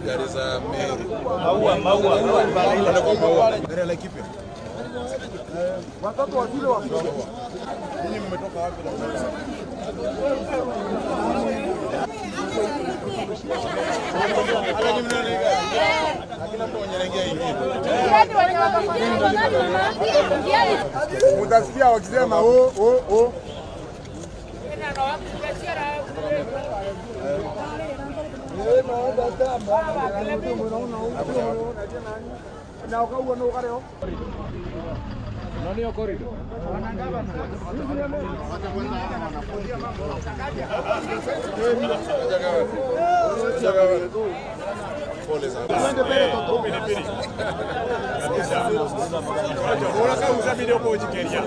Gari za Meru. Gari la kipi? Watoto wa shule wa ninyi mmetoka wapi? Mutasikia wakisema oh. Pole sana. Unataka usafiri huko Kenya.